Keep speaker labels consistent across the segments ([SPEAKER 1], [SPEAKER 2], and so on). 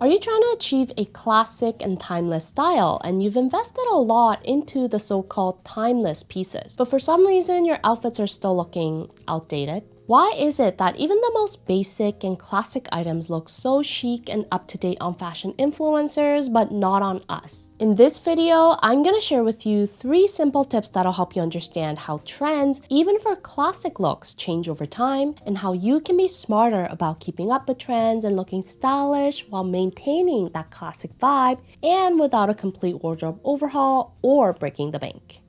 [SPEAKER 1] Are you trying to achieve a classic and timeless style and you've invested a lot into the so-called timeless pieces, but for some reason your outfits are still looking outdated? Why is it that even the most basic and classic items look so chic and up-to-date on fashion influencers, but not on us? In this video, I'm gonna share with you 3 simple tips that'll help you understand how trends, even for classic looks, change over time, and how you can be smarter about keeping up with trends and looking stylish while maintaining that classic vibe and without a complete wardrobe overhaul or breaking the bank.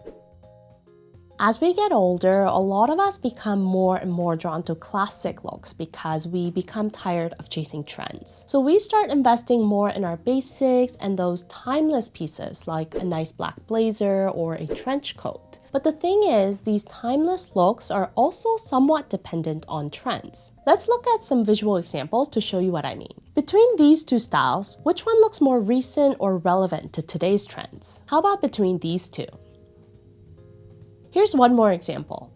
[SPEAKER 1] As we get older, a lot of us become more and more drawn to classic looks because we become tired of chasing trends. So we start investing more in our basics and those timeless pieces like a nice black blazer or a trench coat. But the thing is, these timeless looks are also somewhat dependent on trends. Let's look at some visual examples to show you what I mean. Between these 2 styles, which one looks more recent or relevant to today's trends? How about between these 2? Here's one more example.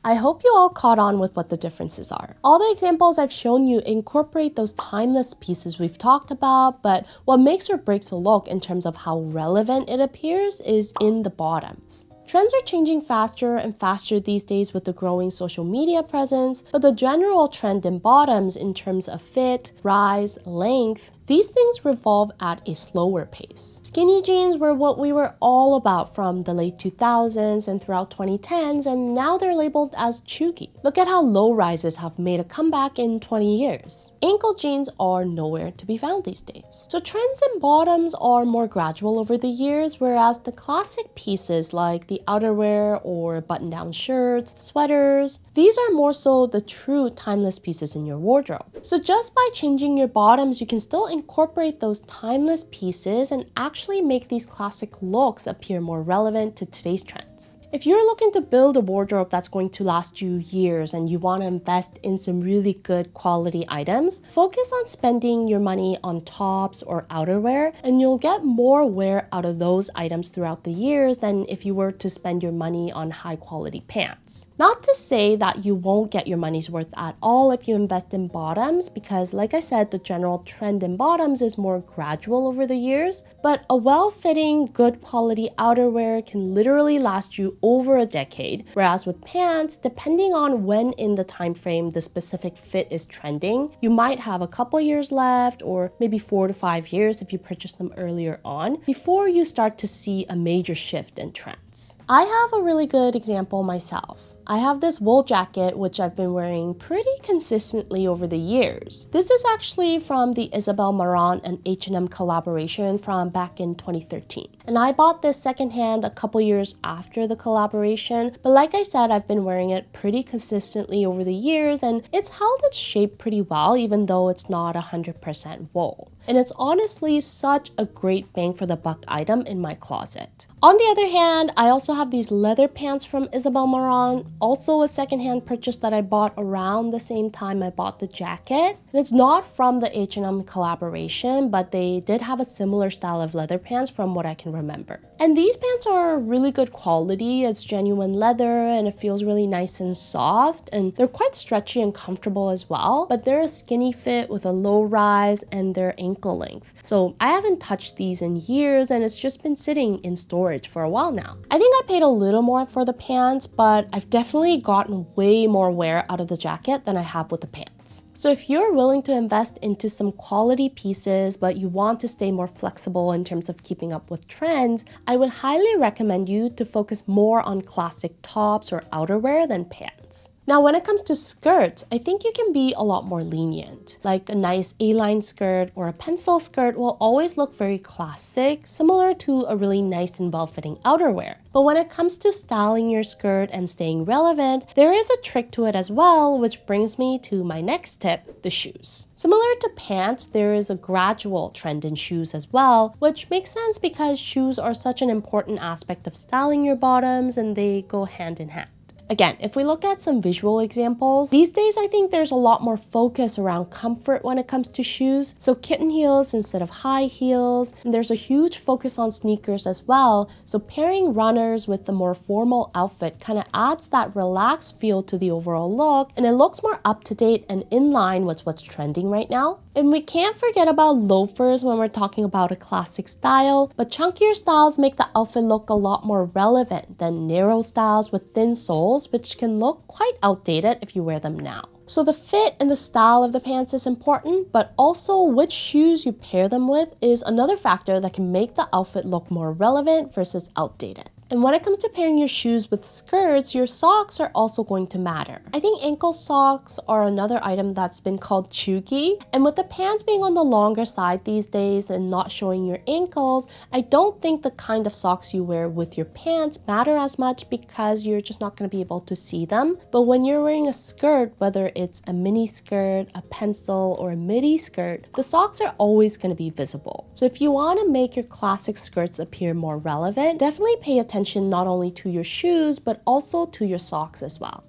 [SPEAKER 1] I hope you all caught on with what the differences are. All the examples I've shown you incorporate those timeless pieces we've talked about, but what makes or breaks a look in terms of how relevant it appears is in the bottoms. Trends are changing faster and faster these days with the growing social media presence, but the general trend in bottoms in terms of fit, rise, length, these things revolve at a slower pace. Skinny jeans were what we were all about from the late 2000s and throughout 2010s, and now they're labeled as chuggy. Look at how low rises have made a comeback in 20 years. Ankle jeans are nowhere to be found these days. So trends in bottoms are more gradual over the years, whereas the classic pieces like the outerwear or button-down shirts, sweaters, these are more so the true timeless pieces in your wardrobe. So just by changing your bottoms, you can still incorporate those timeless pieces and actually make these classic looks appear more relevant to today's trends. If you're looking to build a wardrobe that's going to last you years and you want to invest in some really good quality items, focus on spending your money on tops or outerwear, and you'll get more wear out of those items throughout the years than if you were to spend your money on high quality pants. Not to say that you won't get your money's worth at all if you invest in bottoms, because like I said, the general trend in bottoms is more gradual over the years, but a well-fitting, good quality outerwear can literally last you over a decade, whereas with pants, depending on when in the time frame the specific fit is trending, you might have a couple years left or maybe 4 to 5 years if you purchase them earlier on before you start to see a major shift in trends. I have a really good example myself. I have this wool jacket which I've been wearing pretty consistently over the years. This is actually from the Isabel Marant and H&M collaboration from back in 2013. And I bought this secondhand a couple years after the collaboration, but like I said, I've been wearing it pretty consistently over the years and it's held its shape pretty well even though it's not 100% wool. And it's honestly such a great bang for the buck item in my closet. On the other hand, I also have these leather pants from Isabel Marant, also a secondhand purchase that I bought around the same time I bought the jacket. And it's not from the H&M collaboration, but they did have a similar style of leather pants from what I can remember. And these pants are really good quality. It's genuine leather and it feels really nice and soft, and they're quite stretchy and comfortable as well, but they're a skinny fit with a low rise and they're ankle length. So I haven't touched these in years and it's just been sitting in storage for a while now. I think I paid a little more for the pants, but I've definitely gotten way more wear out of the jacket than I have with the pants. So if you're willing to invest into some quality pieces, but you want to stay more flexible in terms of keeping up with trends, I would highly recommend you to focus more on classic tops or outerwear than pants. Now, when it comes to skirts, I think you can be a lot more lenient. Like a nice A-line skirt or a pencil skirt will always look very classic, similar to a really nice and well-fitting outerwear. But when it comes to styling your skirt and staying relevant, there is a trick to it as well, which brings me to my next tip, the shoes. Similar to pants, there is a gradual trend in shoes as well, which makes sense because shoes are such an important aspect of styling your bottoms and they go hand in hand. Again, if we look at some visual examples, these days I think there's a lot more focus around comfort when it comes to shoes. So kitten heels instead of high heels. And there's a huge focus on sneakers as well. So pairing runners with the more formal outfit kind of adds that relaxed feel to the overall look, and it looks more up to date and in line with what's trending right now. And we can't forget about loafers when we're talking about a classic style, but chunkier styles make the outfit look a lot more relevant than narrow styles with thin soles, which can look quite outdated if you wear them now. So the fit and the style of the pants is important, but also which shoes you pair them with is another factor that can make the outfit look more relevant versus outdated. And when it comes to pairing your shoes with skirts, your socks are also going to matter. I think ankle socks are another item that's been called chuggy. And with the pants being on the longer side these days and not showing your ankles, I don't think the kind of socks you wear with your pants matter as much because you're just not going to be able to see them. But when you're wearing a skirt, whether it's a mini skirt, a pencil, or a midi skirt, the socks are always going to be visible. So if you want to make your classic skirts appear more relevant, definitely pay attention not only to your shoes, but also to your socks as well.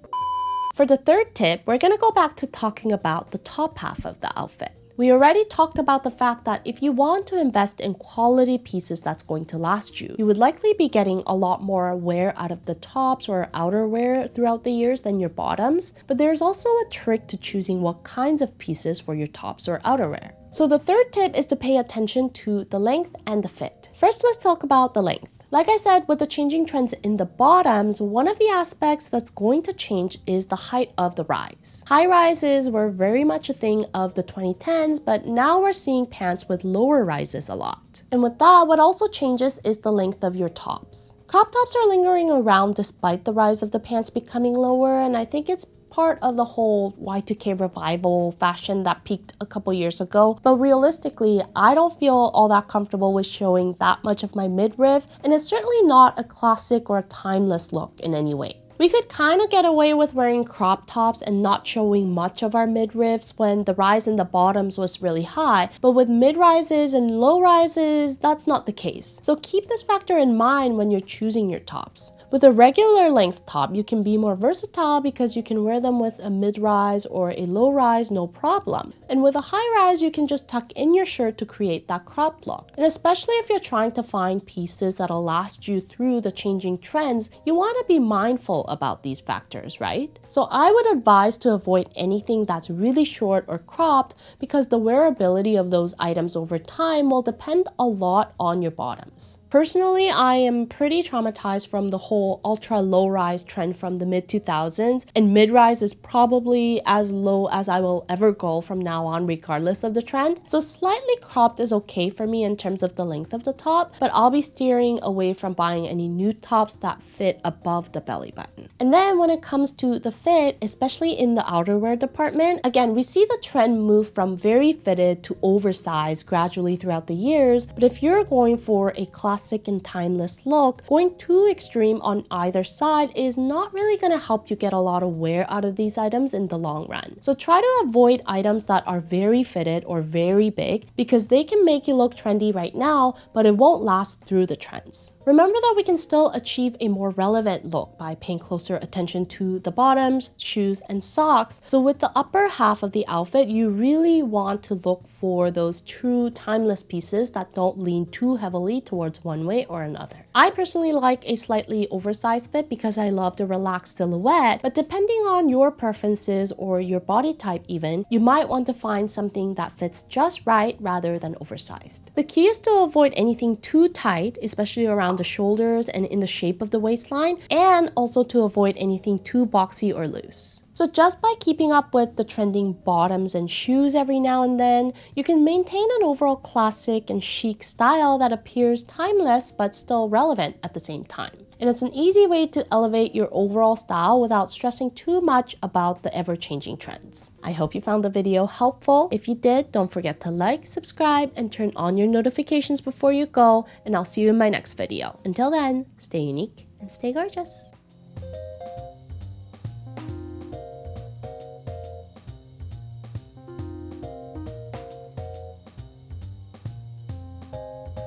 [SPEAKER 1] For the third tip, we're going to go back to talking about the top half of the outfit. We already talked about the fact that if you want to invest in quality pieces that's going to last you, you would likely be getting a lot more wear out of the tops or outerwear throughout the years than your bottoms, but there's also a trick to choosing what kinds of pieces for your tops or outerwear. So the third tip is to pay attention to the length and the fit. First, let's talk about the length. Like I said, with the changing trends in the bottoms, one of the aspects that's going to change is the height of the rise. High rises were very much a thing of the 2010s, but now we're seeing pants with lower rises a lot. And with that, what also changes is the length of your tops. Crop tops are lingering around despite the rise of the pants becoming lower, and I think it's part of the whole Y2K revival fashion that peaked a couple years ago, but realistically, I don't feel all that comfortable with showing that much of my midriff, and it's certainly not a classic or a timeless look in any way. We could kind of get away with wearing crop tops and not showing much of our midriffs when the rise in the bottoms was really high, but with mid-rises and low rises, that's not the case. So keep this factor in mind when you're choosing your tops. With a regular length top, you can be more versatile because you can wear them with a mid-rise or a low-rise, no problem. And with a high-rise, you can just tuck in your shirt to create that cropped look. And especially if you're trying to find pieces that'll last you through the changing trends, you want to be mindful about these factors, right? So I would advise to avoid anything that's really short or cropped because the wearability of those items over time will depend a lot on your bottoms. Personally, I am pretty traumatized from the whole ultra low rise trend from the mid 2000s, and mid rise is probably as low as I will ever go from now on regardless of the trend. So slightly cropped is okay for me in terms of the length of the top, but I'll be steering away from buying any new tops that fit above the belly button. And then when it comes to the fit, especially in the outerwear department, again, we see the trend move from very fitted to oversized gradually throughout the years, but if you're going for a classic and timeless look, going too extreme on either side is not really going to help you get a lot of wear out of these items in the long run. So try to avoid items that are very fitted or very big because they can make you look trendy right now, but it won't last through the trends. Remember that we can still achieve a more relevant look by paying closer attention to the bottoms, shoes, and socks. So with the upper half of the outfit, you really want to look for those true timeless pieces that don't lean too heavily towards one way or another. I personally like a slightly oversized fit because I love the relaxed silhouette, but depending on your preferences or your body type even, you might want to find something that fits just right rather than oversized. The key is to avoid anything too tight, especially around the shoulders and in the shape of the waistline, and also to avoid anything too boxy or loose. So just by keeping up with the trending bottoms and shoes every now and then, you can maintain an overall classic and chic style that appears timeless but still relevant at the same time. And it's an easy way to elevate your overall style without stressing too much about the ever-changing trends. I hope you found the video helpful. If you did, don't forget to like, subscribe, and turn on your notifications before you go, and I'll see you in my next video. Until then, stay unique and stay gorgeous.